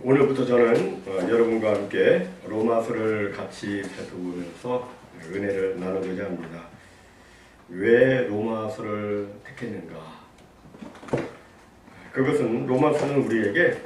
오늘부터 저는 여러분과 함께 로마서를 같이 살펴보면서 은혜를 나누고자 합니다. 왜 로마서를 택했는가? 그것은 로마서는 우리에게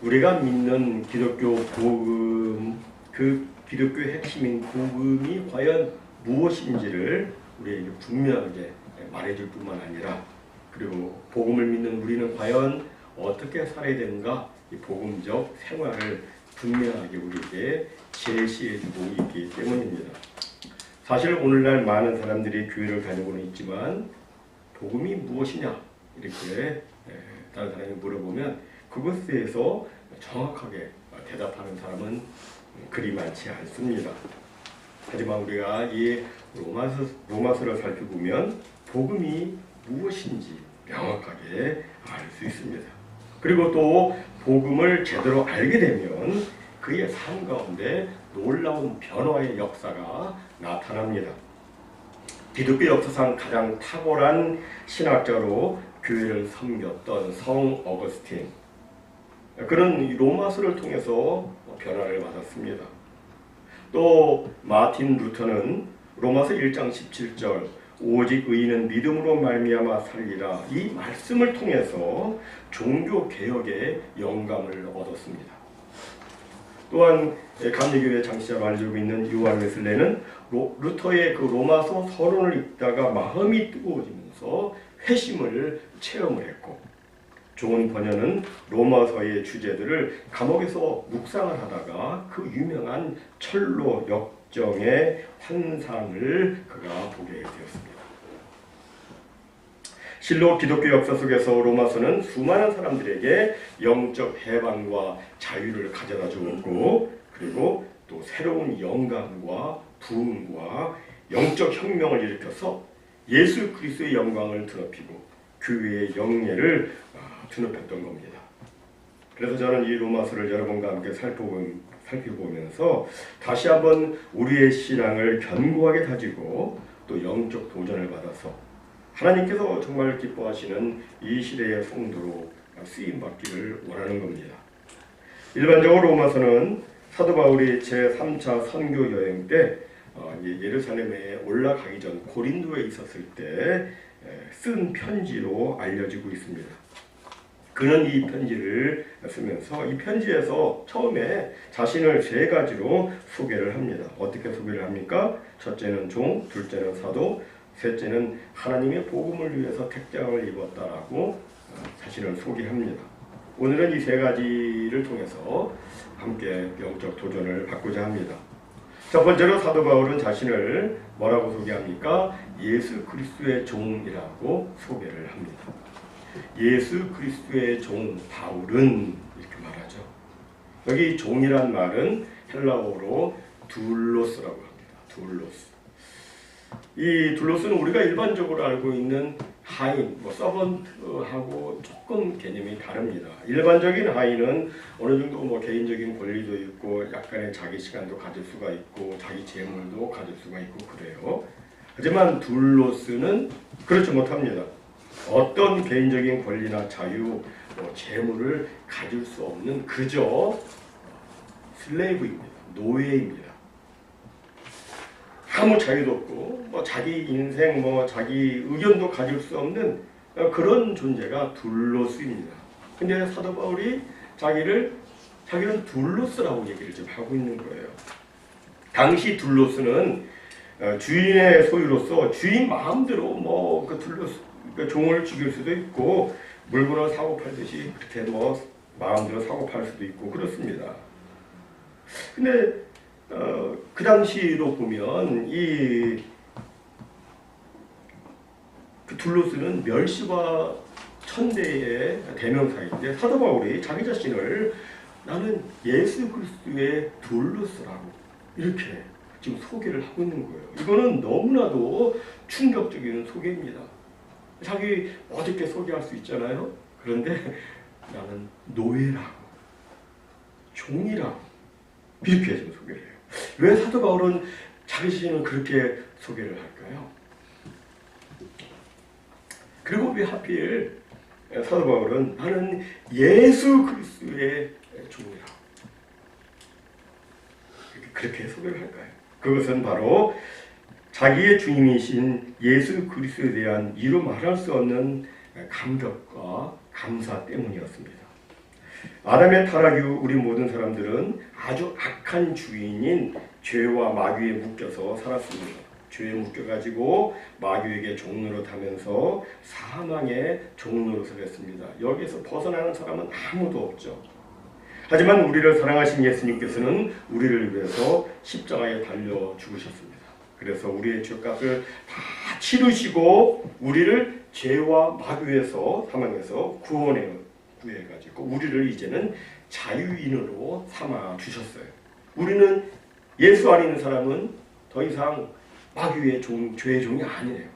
우리가 믿는 기독교 복음, 그 기독교의 핵심인 복음이 과연 무엇인지를 우리에게 분명하게 말해줄 뿐만 아니라, 그리고 복음을 믿는 우리는 과연 어떻게 살아야 되는가, 이 복음적 생활을 분명하게 우리에게 제시해주고 있기 때문입니다. 사실 오늘날 많은 사람들이 교회를 다니고는 있지만 복음이 무엇이냐 이렇게 다른 사람이 물어보면 그것에 대해서 정확하게 대답하는 사람은 그리 많지 않습니다. 하지만 우리가 이 로마서를 살펴보면 복음이 무엇인지 명확하게 알 수 있습니다. 그리고 또 복음을 제대로 알게 되면 그의 삶 가운데 놀라운 변화의 역사가 나타납니다. 기독교 역사상 가장 탁월한 신학자로 교회를 섬겼던 성 어거스틴, 그는 로마서를 통해서 변화를 받았습니다. 또 마틴 루터는 로마서 1장 17절 오직 의인은 믿음으로 말미암아 살리라, 이 말씀을 통해서 종교개혁의 영감을 얻었습니다. 또한 감리교회 장시자로 알려지고 있는 요한 웨슬레는 루터의 그 로마서 서론을 읽다가 마음이 뜨거워지면서 회심을 체험을 했고, 존 번연은 로마서의 주제들을 감옥에서 묵상을 하다가 그 유명한 철로 역정의 환상을 그가 보게 되었습니다. 실로 기독교 역사 속에서 로마서는 수많은 사람들에게 영적 해방과 자유를 가져다 주었고, 그리고 또 새로운 영감과 부흥과 영적 혁명을 일으켜서 예수 그리스도의 영광을 드높이고 교회의 영예를 드높였던 겁니다. 그래서 저는 이 로마서를 여러분과 함께 살펴보면서 다시 한번 우리의 신앙을 견고하게 다지고 또 영적 도전을 받아서 하나님께서 정말 기뻐하시는 이 시대의 성도로 쓰임받기를 원하는 겁니다. 일반적으로 로마서는 사도 바울이 제3차 선교 여행 때 예루살렘에 올라가기 전 고린도에 있었을 때 쓴 편지로 알려지고 있습니다. 그는 이 편지를 쓰면서 이 편지에서 처음에 자신을 세 가지로 소개를 합니다. 어떻게 소개를 합니까? 첫째는 종, 둘째는 사도, 셋째는 하나님의 복음을 위해서 택장을 입었다라고 자신을 소개합니다. 오늘은 이 세 가지를 통해서 함께 영적 도전을 받고자 합니다. 첫 번째로 사도 바울은 자신을 뭐라고 소개합니까? 예수 그리스도의 종이라고 소개를 합니다. 예수 그리스도의 종 바울은 이렇게 말하죠. 여기 종이란 말은 헬라어로 둘로스라고 합니다. 둘로스. 이 둘로스는 우리가 일반적으로 알고 있는 하인, 서번트하고 조금 개념이 다릅니다. 일반적인 하인은 어느 정도 개인적인 권리도 있고 약간의 자기 시간도 가질 수가 있고 자기 재물도 가질 수가 있고 그래요. 하지만 둘로스는 그렇지 못합니다. 어떤 개인적인 권리나 자유, 재물을 가질 수 없는 그저 슬레이브입니다. 노예입니다. 아무 자유도 없고 자기 인생 자기 의견도 가질 수 없는 그런 존재가 둘로스입니다. 근데 사도 바울이 자기는 둘로스라고 얘기를 지금 하고 있는 거예요. 당시 둘로스는 주인의 소유로서 주인 마음대로 그 둘로스 종을 죽일 수도 있고 물건을 사고 팔듯이 그렇게 마음대로 사고 팔 수도 있고 그렇습니다. 근데 그 당시로 보면 그 둘로스는 멸시와 천대의 대명사인데 사도 바울이 자기 자신을 나는 예수 그리스도의 둘로스라고 이렇게 지금 소개를 하고 있는 거예요. 이거는 너무나도 충격적인 소개입니다. 자기 어렵게 소개할 수 있잖아요. 그런데 나는 노예라고, 종이라고 이렇게 지금 소개를 해요. 왜 사도 바울은 자기 자신을 그렇게 소개를 할까요? 그리고 왜 하필 사도 바울은 나는 예수 그리스도의 종이라고 그렇게 소개를 할까요? 그것은 바로 자기의 주님이신 예수 그리스도에 대한 이루 말할 수 없는 감격과 감사 때문이었습니다. 아담의 타락 이후 우리 모든 사람들은 아주 악한 주인인 죄와 마귀에 묶여서 살았습니다. 죄에 묶여가지고 마귀에게 종노릇하면서 사망의 종노릇을 했습니다. 여기에서 벗어나는 사람은 아무도 없죠. 하지만 우리를 사랑하신 예수님께서는 우리를 위해서 십자가에 달려 죽으셨습니다. 그래서 우리의 죄값을 다 치르시고 우리를 죄와 마귀에서 사망에서 구해가지고 우리를 이제는 자유인으로 삼아 주셨어요. 우리는 예수 안에 있는 사람은 더 이상 마귀의 종, 죄의 종이 아니에요.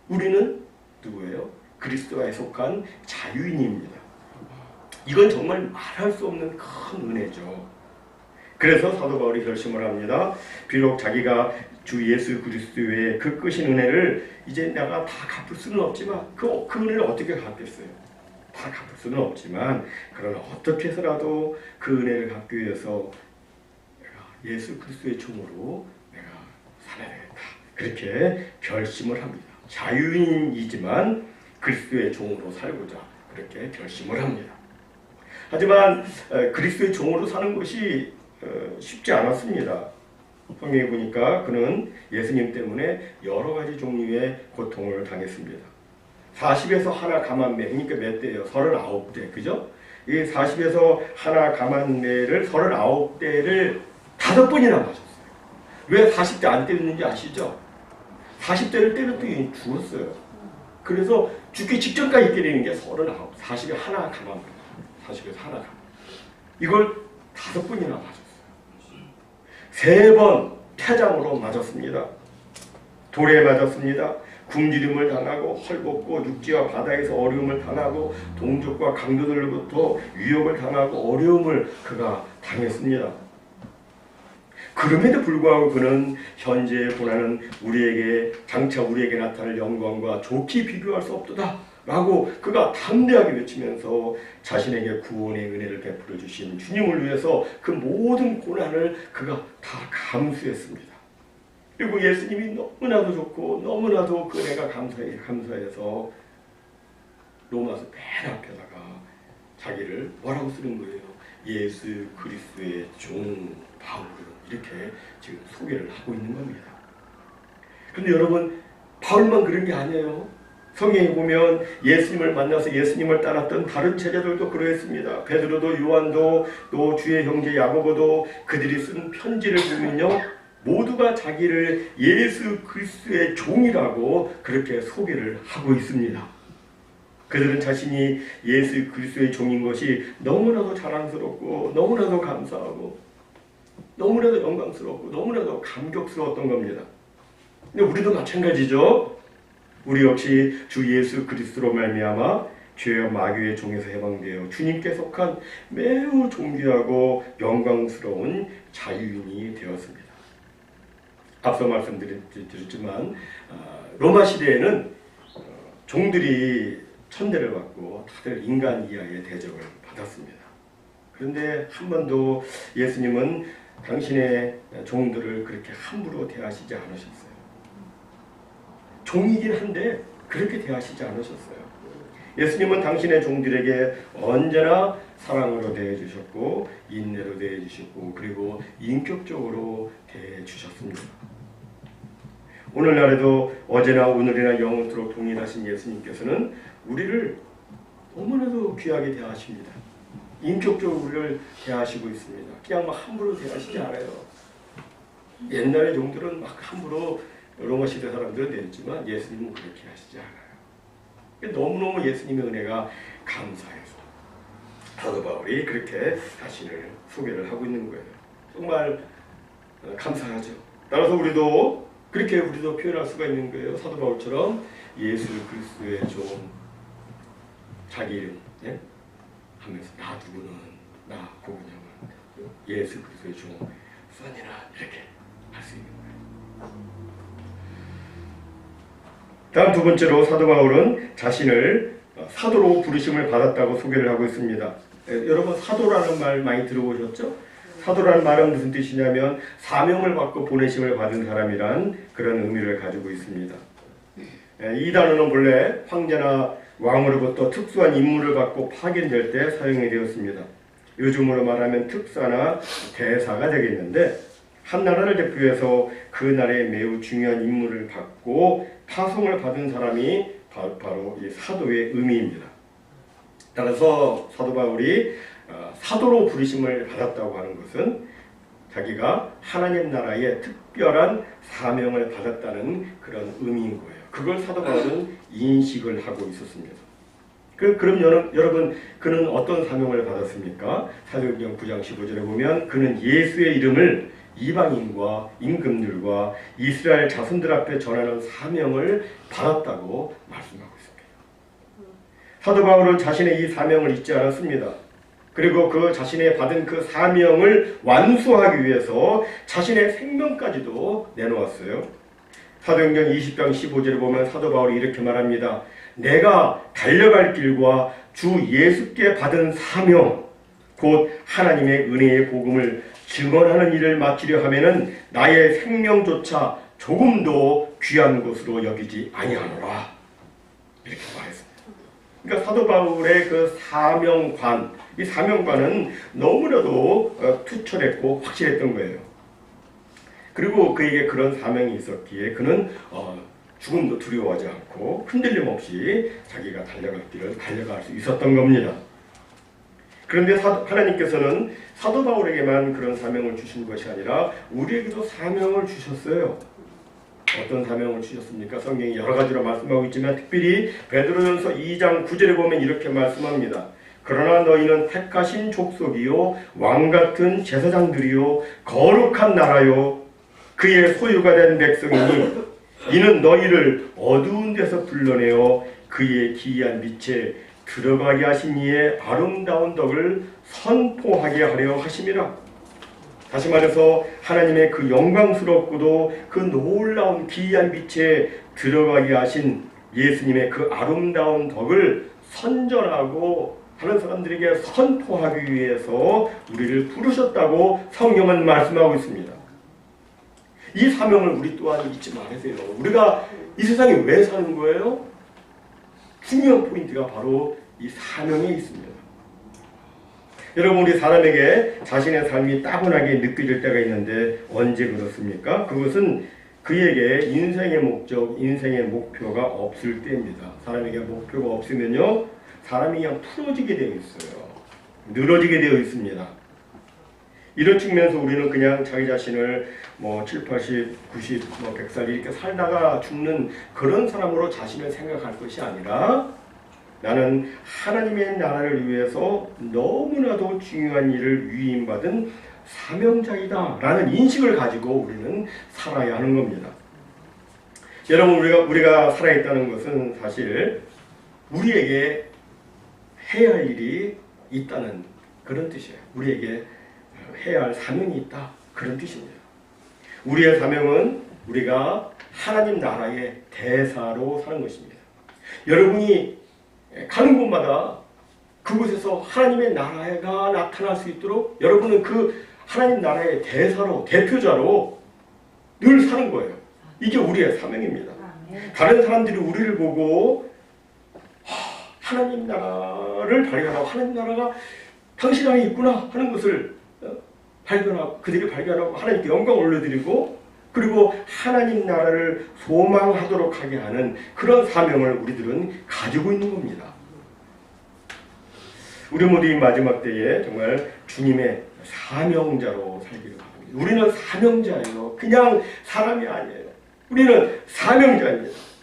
우리는 누구예요? 그리스도에 속한 자유인입니다. 이건 정말 말할 수 없는 큰 은혜죠. 그래서 사도 바울이 결심을 합니다. 비록 자기가 주 예수 그리스도의 그 크신 은혜를 이제 내가 다 갚을 수는 없지만 그 은혜를 어떻게 갚겠어요? 다 갚을 수는 없지만 그러나 어떻게 해서라도 그 은혜를 갚기 위해서 내가 예수 그리스도의 종으로 내가 살아야 되겠다. 그렇게 결심을 합니다. 자유인이지만 그리스도의 종으로 살고자 그렇게 결심을 합니다. 하지만 그리스도의 종으로 사는 것이 쉽지 않았습니다. 성경에 보니까 그는 예수님 때문에 여러 가지 종류의 고통을 당했습니다. 40에서 하나 감한매, 그러니까 몇 대예요? 39대, 그죠? 이 40에서 하나 감한매를 39대를 5번이나 맞았어요. 왜 40대 안 때렸는지 아시죠? 40대를 때렸더니 죽었어요. 그래서 죽기 직전까지 때리는 게 39, 40에 하나 감한매, 40에서 하나 감한매. 이걸 5번이나 맞았어요. 3번 태장으로 맞았습니다. 돌에 맞았습니다. 굶주림을 당하고 헐벗고 육지와 바다에서 어려움을 당하고 동족과 강도들로부터 위협을 당하고 어려움을 그가 당했습니다. 그럼에도 불구하고 그는 현재의 고난은 장차 우리에게 나타날 영광과 좋게 비교할 수 없도다 라고 그가 담대하게 외치면서 자신에게 구원의 은혜를 베풀어 주신 주님을 위해서 그 모든 고난을 그가 다 감수했습니다. 그리고 예수님이 너무나도 좋고 너무나도 그 은혜가 감사해서 로마서 맨 앞에다가 자기를 뭐라고 쓰는 거예요? 예수 그리스도의 종 바울, 이렇게 지금 소개를 하고 있는 겁니다. 그런데 여러분, 바울만 그런 게 아니에요. 성경에 보면 예수님을 만나서 예수님을 따랐던 다른 제자들도 그러했습니다. 베드로도 요한도 또 주의 형제 야고보도 그들이 쓴 편지를 보면요, 모두가 자기를 예수 그리스도의 종이라고 그렇게 소개를 하고 있습니다. 그들은 자신이 예수 그리스도의 종인 것이 너무나도 자랑스럽고 너무나도 감사하고 너무나도 영광스럽고 너무나도 감격스러웠던 겁니다. 근데 우리도 마찬가지죠. 우리 역시 주 예수 그리스도로 말미암아 죄와 마귀의 종에서 해방되어 주님께 속한 매우 존귀하고 영광스러운 자유인이 되었습니다. 앞서 말씀드렸지만 로마 시대에는 종들이 천대를 받고 다들 인간 이하의 대접을 받았습니다. 그런데 한 번도 예수님은 당신의 종들을 그렇게 함부로 대하시지 않으셨어요. 종이긴 한데 그렇게 대하시지 않으셨어요. 예수님은 당신의 종들에게 언제나 사랑으로 대해주셨고 인내로 대해주셨고 그리고 인격적으로 대해주셨습니다. 오늘날에도 어제나 오늘이나 영원토록 동일하신 예수님께서는 우리를 너무나도 귀하게 대하십니다. 인격적으로 우리를 대하시고 있습니다. 그냥 막 함부로 대하시지 않아요. 옛날의 종들은 막 함부로 로마 시대 사람들은 대했지만 예수님은 그렇게 하시지 않아요. 너무너무 예수님의 은혜가 감사해서 사도 바울이 그렇게 자신을 소개를 하고 있는 거예요. 정말 감사하죠. 따라서 우리도 표현할 수가 있는 거예요. 사도 바울처럼 예수 그리스도의 종, 자기 이름 하면서 나 누구는 나 고은영은 예수 그리스도의 종 써니라 이렇게 할 수 있는 거예요. 다음 두 번째로 사도 바울은 자신을 사도로 부르심을 받았다고 소개를 하고 있습니다. 여러분 사도라는 말 많이 들어보셨죠? 사도라는 말은 무슨 뜻이냐면 사명을 받고 보내심을 받은 사람이란 그런 의미를 가지고 있습니다. 이 단어는 본래 황제나 왕으로부터 특수한 임무를 받고 파견될 때 사용이 되었습니다. 요즘으로 말하면 특사나 대사가 되겠는데 한 나라를 대표해서 그 나라에 매우 중요한 임무를 받고 파송을 받은 사람이 바로 이 사도의 의미입니다. 따라서 사도 바울이 사도로 부르심을 받았다고 하는 것은 자기가 하나님 나라의 특별한 사명을 받았다는 그런 의미인 거예요. 그걸 사도 바울은 인식을 하고 있었습니다. 그럼 여러분 그는 어떤 사명을 받았습니까? 사도행전 9장 15절에 보면 그는 예수의 이름을 이방인과 임금들과 이스라엘 자손들 앞에 전하는 사명을 받았다고 말씀하고 있습니다. 사도 바울은 자신의 이 사명을 잊지 않았습니다. 그리고 그 자신의 받은 그 사명을 완수하기 위해서 자신의 생명까지도 내놓았어요. 사도행전 20장 15절을 보면 사도 바울이 이렇게 말합니다. 내가 달려갈 길과 주 예수께 받은 사명 곧 하나님의 은혜의 복음을 증언하는 일을 마치려 하면은 나의 생명조차 조금도 귀한 것으로 여기지 아니하노라. 이렇게 말했습니다. 그러니까 사도 바울의 그 사명관, 이 사명관은 너무나도 투철했고 확실했던 거예요. 그리고 그에게 그런 사명이 있었기에 그는 죽음도 두려워하지 않고 흔들림 없이 자기가 달려갈 길을 달려갈 수 있었던 겁니다. 그런데 하나님께서는 사도 바울에게만 그런 사명을 주신 것이 아니라 우리에게도 사명을 주셨어요. 어떤 사명을 주셨습니까? 성경이 여러 가지로 말씀하고 있지만 특별히 베드로전서 2장 9절에 보면 이렇게 말씀합니다. 그러나 너희는 택하신 족속이요 왕같은 제사장들이요 거룩한 나라요 그의 소유가 된 백성이니 이는 너희를 어두운 데서 불러내어 그의 기이한 빛에 들어가게 하신 이의 아름다운 덕을 선포하게 하려 하심이라. 다시 말해서 하나님의 그 영광스럽고도 그 놀라운 기이한 빛에 들어가게 하신 예수님의 그 아름다운 덕을 선전하고 다른 사람들에게 선포하기 위해서 우리를 부르셨다고 성경은 말씀하고 있습니다. 이 사명을 우리 또한 잊지 말으세요. 우리가 이 세상에 왜 사는 거예요? 중요한 포인트가 바로 이 사명에 있습니다. 여러분, 우리 사람에게 자신의 삶이 따분하게 느껴질 때가 있는데 언제 그렇습니까? 그것은 그에게 인생의 목적, 인생의 목표가 없을 때입니다. 사람에게 목표가 없으면요, 사람이 그냥 풀어지게 되어 있어요. 늘어지게 되어 있습니다. 이런 측면에서 우리는 그냥 자기 자신을 7, 80, 90, 100살 이렇게 살다가 죽는 그런 사람으로 자신을 생각할 것이 아니라 나는 하나님의 나라를 위해서 너무나도 중요한 일을 위임받은 사명자이다 라는 인식을 가지고 우리는 살아야 하는 겁니다. 여러분, 우리가 살아있다는 것은 사실 우리에게 해야 할 일이 있다는 그런 뜻이에요. 우리에게 해야 할 사명이 있다, 그런 뜻입니다. 우리의 사명은 우리가 하나님 나라의 대사로 사는 것입니다. 여러분이 가는 곳마다 그곳에서 하나님의 나라가 나타날 수 있도록 여러분은 그 하나님 나라의 대사로, 대표자로 늘 사는 거예요. 이게 우리의 사명입니다. 다른 사람들이 우리를 보고 하나님 나라를 발견하고 하나님 나라가 당신 안에 있구나 하는 것을 발견하고 그들이 발견하고 하나님께 영광을 올려드리고 그리고 하나님 나라를 소망하도록 하게 하는 그런 사명을 우리들은 가지고 있는 겁니다. 우리 모두 이 마지막 때에 정말 주님의 사명자로 살기를 바랍니다. 우리는 사명자예요. 그냥 사람이 아니에요. 우리는 사명자입니다.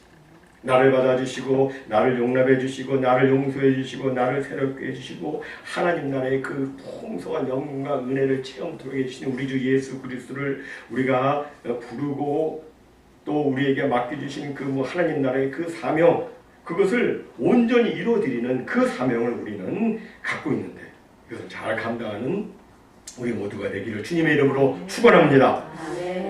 나를 받아주시고 나를 용납해 주시고 나를 용서해 주시고 나를 새롭게 해주시고 하나님 나라의 그 풍성한 영광과 은혜를 체험토록 해주시는 우리 주 예수 그리스도를 우리가 부르고 또 우리에게 맡겨주신 그 하나님 나라의 그 사명, 그것을 온전히 이루어드리는 그 사명을 우리는 갖고 있는데 이것을 잘 감당하는 우리 모두가 되기를 주님의 이름으로 축원합니다.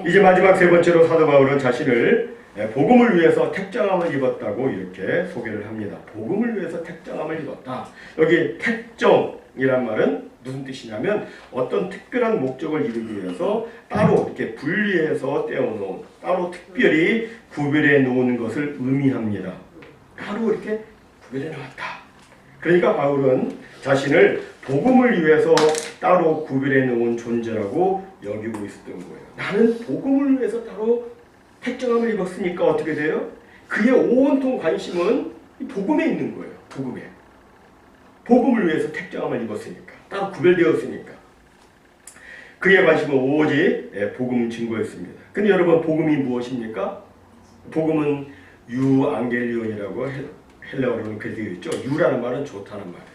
이제 마지막 세 번째로 사도 바울은 자신을 복음을 위해서 택정함을 입었다고 이렇게 소개를 합니다. 복음을 위해서 택정함을 입었다. 여기 택정, 이란 말은 무슨 뜻이냐면 어떤 특별한 목적을 이루기 위해서 따로 이렇게 분리해서 떼어놓은, 따로 특별히 구별해 놓은 것을 의미합니다. 따로 이렇게 구별해 놓았다. 그러니까 바울은 자신을 복음을 위해서 따로 구별해 놓은 존재라고 여기고 있었던 거예요. 나는 복음을 위해서 따로 택정함을 입었으니까 어떻게 돼요? 그의 온통 관심은 복음에 있는 거예요. 복음에. 복음을 위해서 택정함을 입었으니까. 따로 구별되었으니까. 그의 관심은 오직 복음 증거였습니다. 근데 여러분, 복음이 무엇입니까? 복음은 유앙겔리온이라고 헬라어로는 그렇게 되어 있죠. 유라는 말은 좋다는 말이에요.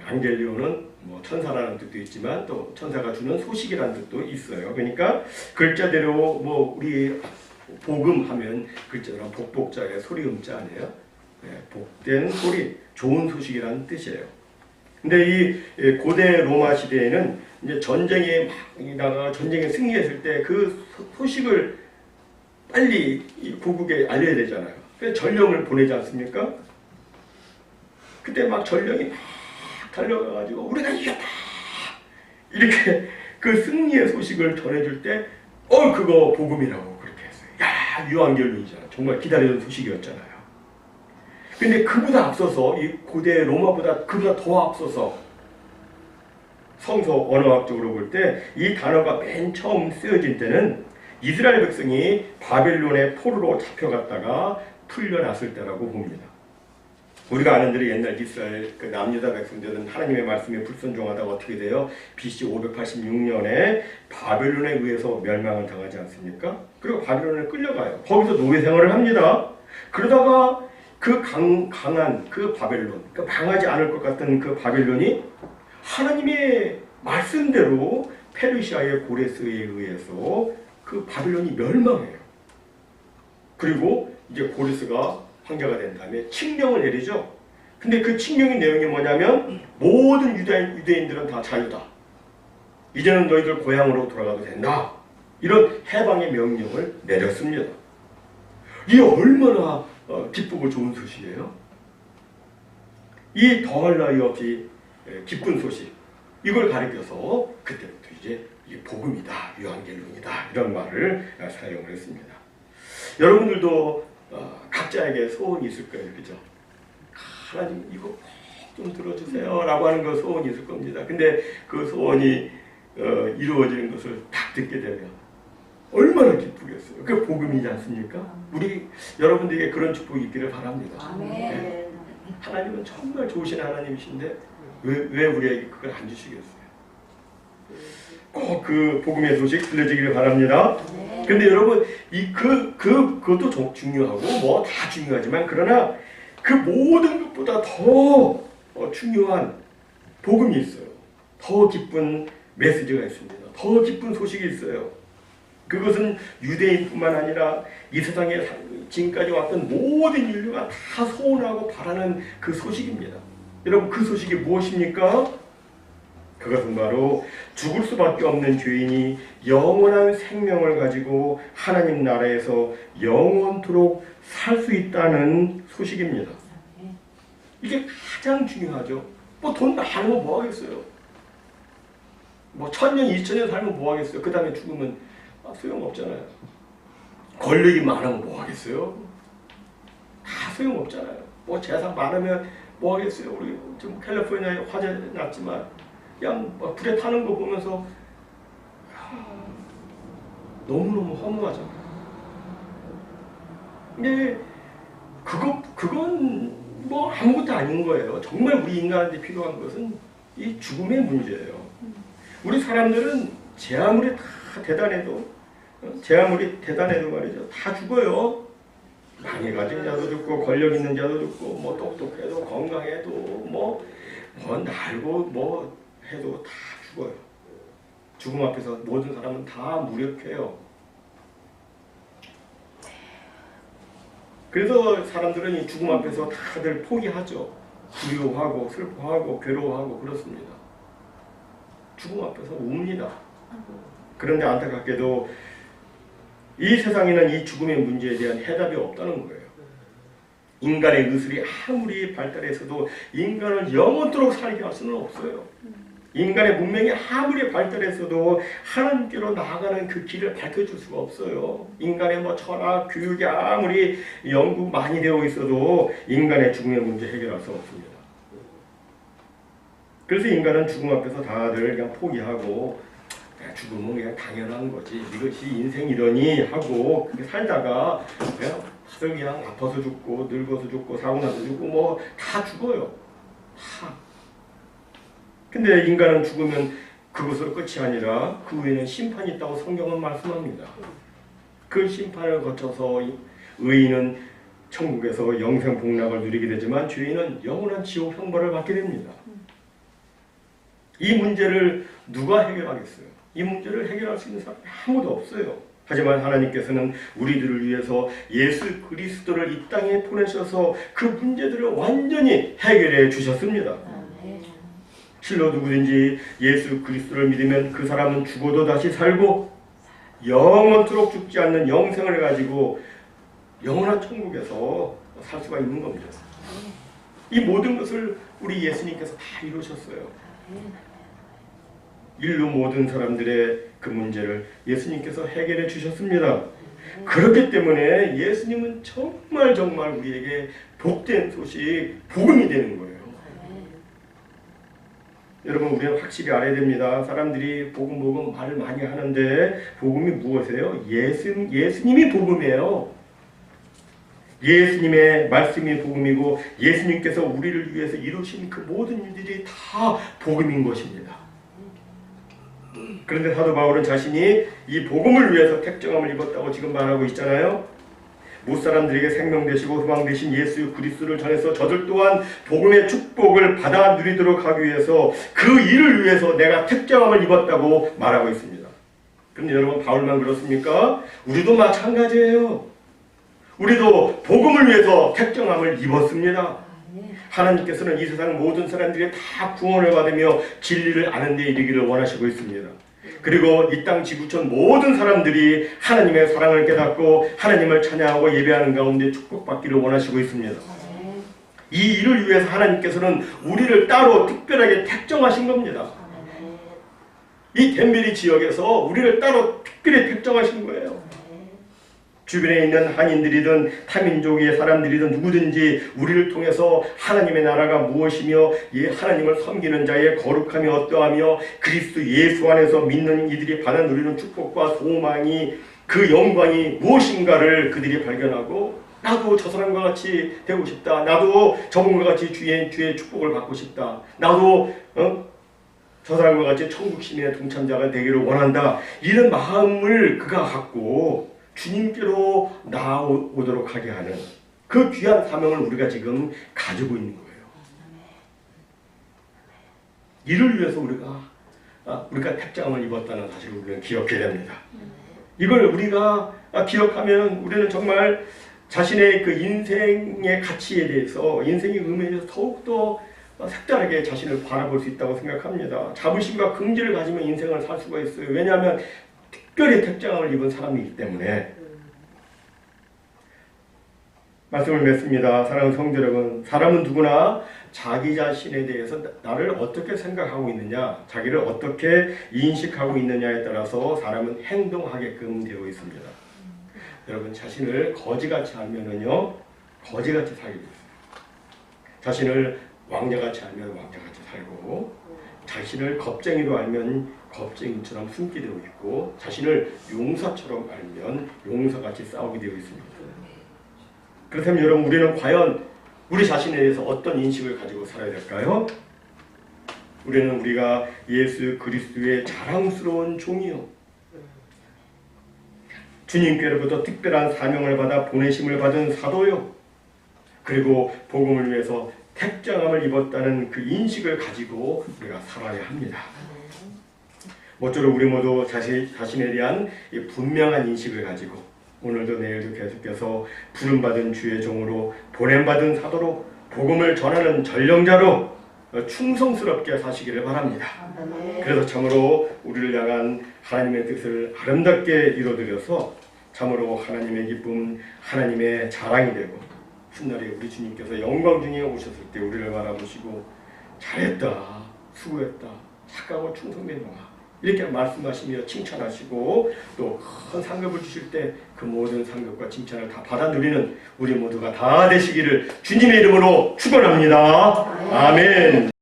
안겔리온은 뭐 천사라는 뜻도 있지만 또 천사가 주는 소식이라는 뜻도 있어요. 그러니까 글자대로 뭐 우리 복음 하면 글자로 복복자의 소리음자 아니에요? 복된 소리, 좋은 소식이라는 뜻이에요. 근데 이 고대 로마 시대에는 이제 전쟁에 승리했을 때 그 소식을 빨리 고국에 알려야 되잖아요. 그래서 전령을 보내지 않습니까? 그때 막 전령이 막 달려가가지고 우리가 이겼다! 이렇게 그 승리의 소식을 전해줄 때 그거 복음이라고 그렇게 했어요. 야, 유앙겔리온이잖아. 정말 기다리던 소식이었잖아요. 근데 그보다 앞서서 이 고대 로마보다 그보다 더 앞서서 성서 언어학적으로 볼 때 이 단어가 맨 처음 쓰여질 때는 이스라엘 백성이 바벨론의 포로로 잡혀갔다가 풀려났을 때라고 봅니다. 우리가 아는 대로 옛날 이스라엘 그 남유다 백성들은 하나님의 말씀에 불순종하다가 어떻게 돼요? BC 586년에 바벨론에 의해서 멸망을 당하지 않습니까? 그리고 바벨론에 끌려가요. 거기서 노예 생활을 합니다. 그러다가 그 강한 그 바벨론, 그 망하지 않을 것 같은 그 바벨론이 하나님의 말씀대로 페르시아의 고레스에 의해서 그 바벨론이 멸망해요. 그리고 이제 고레스가 황제가 된 다음에 칙령을 내리죠. 근데 그 칙령의 내용이 뭐냐면 모든 유대인들은 다 자유다. 이제는 너희들 고향으로 돌아가도 된다. 이런 해방의 명령을 내렸습니다. 이게 얼마나 기쁘고 좋은 소식이에요. 이 더할 나위 없이 기쁜 소식, 이걸 가리켜서 그때부터 이제 이 복음이다, 유앙겔리온이다 이런 말을 사용을 했습니다. 여러분들도 각자에게 소원이 있을 거예요. 그죠? 하나님 이거 꼭 좀 들어주세요 라고 하는 거 소원이 있을 겁니다. 근데 그 소원이 이루어지는 것을 딱 듣게 되면 얼마나 기쁘겠어요. 그게 복음이지 않습니까? 우리 여러분들에게 그런 축복이 있기를 바랍니다. 네. 하나님은 정말 좋으신 하나님이신데 왜 우리에게 그걸 안 주시겠어요? 꼭 그 복음의 소식 들려주기를 바랍니다. 근데 여러분 그것도 중요하고 뭐 다 중요하지만 그러나 그 모든 것보다 더 중요한 복음이 있어요. 더 기쁜 메시지가 있습니다. 더 기쁜 소식이 있어요. 그것은 유대인뿐만 아니라 이 세상에 지금까지 왔던 모든 인류가 다 소원하고 바라는 그 소식입니다. 여러분, 그 소식이 무엇입니까? 그것은 바로 죽을 수밖에 없는 죄인이 영원한 생명을 가지고 하나님 나라에서 영원토록 살 수 있다는 소식입니다. 이게 가장 중요하죠. 뭐 돈 많으면 뭐 하겠어요? 뭐 1000년, 2000년 살면 뭐 하겠어요? 그 다음에 죽으면 소용없잖아요. 권력이 많으면 뭐 하겠어요? 다 소용없잖아요. 뭐 재산 많으면 뭐 하겠어요? 우리 지금 캘리포니아에 화재 났지만 그냥 불에 타는 거 보면서 너무너무 허무하잖아요. 근데 그건 뭐 아무것도 아닌 거예요. 정말 우리 인간한테 필요한 것은 이 죽음의 문제예요. 우리 사람들은 제 아무리 다 대단해도 말이죠, 다 죽어요. 많이 가진 자도 죽고 권력 있는 자도 죽고 뭐 똑똑해도 건강해도 뭐 날고 뭐 해도 다 죽어요. 죽음 앞에서 모든 사람은 다 무력해요. 그래서 사람들은 이 죽음 앞에서 다들 포기하죠. 두려워하고 슬퍼하고 괴로워하고 그렇습니다. 죽음 앞에서 웁니다. 그런데 안타깝게도 이 세상에는 이 죽음의 문제에 대한 해답이 없다는 거예요. 인간의 의술이 아무리 발달해서도 인간을 영원토록 살게 할 수는 없어요. 인간의 문명이 아무리 발달해서도 하나님께로 나아가는 그 길을 밝혀줄 수가 없어요. 인간의 뭐 철학, 교육이 아무리 연구 많이 되어 있어도 인간의 죽음의 문제 해결할 수 없습니다. 그래서 인간은 죽음 앞에서 다들 그냥 포기하고 죽음은 그냥 당연한 거지. 이것이 인생이러니 하고 그렇게 살다가 그냥 아파서 죽고 늙어서 죽고 사고 나서 죽고 뭐 다 죽어요. 다. 근데 인간은 죽으면 그것으로 끝이 아니라 그 후에는 심판이 있다고 성경은 말씀합니다. 그 심판을 거쳐서 의인은 천국에서 영생 복락을 누리게 되지만 죄인은 영원한 지옥 형벌을 받게 됩니다. 이 문제를 누가 해결하겠어요? 이 문제를 해결할 수 있는 사람이 아무도 없어요. 하지만 하나님께서는 우리들을 위해서 예수 그리스도를 이 땅에 보내셔서 그 문제들을 완전히 해결해 주셨습니다. 실로 누구든지 예수 그리스도를 믿으면 그 사람은 죽어도 다시 살고 영원토록 죽지 않는 영생을 가지고 영원한 천국에서 살 수가 있는 겁니다. 이 모든 것을 우리 예수님께서 다 이루셨어요. 인류 모든 사람들의 그 문제를 예수님께서 해결해 주셨습니다. 그렇기 때문에 예수님은 정말 우리에게 복된 소식, 복음이 되는 거예요. 여러분, 우리는 확실히 알아야 됩니다. 사람들이 복음 말을 많이 하는데 복음이 무엇이에요? 예수님이 복음이에요. 예수님의 말씀이 복음이고 예수님께서 우리를 위해서 이루신 그 모든 일들이 다 복음인 것입니다. 그런데 사도 바울은 자신이 이 복음을 위해서 택정함을 입었다고 지금 말하고 있잖아요. 무사람들에게 생명 되시고 소망 되신 예수 그리스도를 전해서 저들 또한 복음의 축복을 받아 누리도록 하기 위해서 그 일을 위해서 내가 택정함을 입었다고 말하고 있습니다. 그런데 여러분, 바울만 그렇습니까? 우리도 마찬가지예요. 우리도 복음을 위해서 택정함을 입었습니다. 하나님께서는 이 세상 모든 사람들이 다 구원을 받으며 진리를 아는 데 이르기를 원하시고 있습니다. 그리고 이 땅 지구촌 모든 사람들이 하나님의 사랑을 깨닫고 하나님을 찬양하고 예배하는 가운데 축복받기를 원하시고 있습니다. 이 일을 위해서 하나님께서는 우리를 따로 특별하게 택정하신 겁니다. 이 덴베리 지역에서 우리를 따로 특별히 택정하신 거예요. 주변에 있는 한인들이든 타민족의 사람들이든 누구든지 우리를 통해서 하나님의 나라가 무엇이며 하나님을 섬기는 자의 거룩함이 어떠하며 그리스도 예수 안에서 믿는 이들이 받아 누리는 축복과 소망이 그 영광이 무엇인가를 그들이 발견하고 나도 저 사람과 같이 되고 싶다. 나도 저분과 같이 주의 축복을 받고 싶다. 나도 저 사람과 같이 천국 시민의 동참자가 되기를 원한다. 이런 마음을 그가 갖고 주님께로 나아오도록 하게 하는 그 귀한 사명을 우리가 지금 가지고 있는 거예요. 이를 위해서 우리가 택장을 입었다는 사실을 우리는 기억해야 됩니다. 이걸 우리가 기억하면 우리는 정말 자신의 그 인생의 가치에 대해서, 인생의 의미에 대해서 더욱더 색다르게 자신을 바라볼 수 있다고 생각합니다. 자부심과 긍지를 가지면 인생을 살 수가 있어요. 왜냐하면 특별히 택장을 입은 사람이기 때문에. 말씀을 맺습니다. 사랑하는 성도 여러분, 사람은 누구나 자기 자신에 대해서 나를 어떻게 생각하고 있느냐, 자기를 어떻게 인식하고 있느냐에 따라서 사람은 행동하게끔 되어 있습니다. 여러분, 자신을 거지같이 알면은요, 거지같이 살게 돼요. 자신을 왕자같이 알면 왕자같이 살고, 자신을 겁쟁이로 알면 겁쟁이처럼 숨게 되어 있고, 자신을 용사처럼 알면 용사같이 싸우게 되어 있습니다. 그렇다면 여러분, 우리는 과연 우리 자신에 대해서 어떤 인식을 가지고 살아야 될까요? 우리가 예수 그리스도의 자랑스러운 종이요, 주님께로부터 특별한 사명을 받아 보내심을 받은 사도요, 그리고 복음을 위해서 택정함을 입었다는 그 인식을 가지고 우리가 살아야 합니다. 모쪼록 우리 모두 자신에 대한 분명한 인식을 가지고 오늘도 내일도 계속해서 부름받은 주의 종으로, 보냄받은 사도로, 복음을 전하는 전령자로 충성스럽게 사시기를 바랍니다. 그래서 참으로 우리를 향한 하나님의 뜻을 아름답게 이루어드려서 참으로 하나님의 기쁨, 하나님의 자랑이 되고 훗날에 우리 주님께서 영광 중에 오셨을 때 우리를 바라보시고 잘했다, 수고했다, 착하고 충성된 영아 이렇게 말씀하시며 칭찬하시고 또 큰 상급을 주실 때 그 모든 상급과 칭찬을 다 받아 누리는 우리 모두가 다 되시기를 주님의 이름으로 축원합니다. 아멘.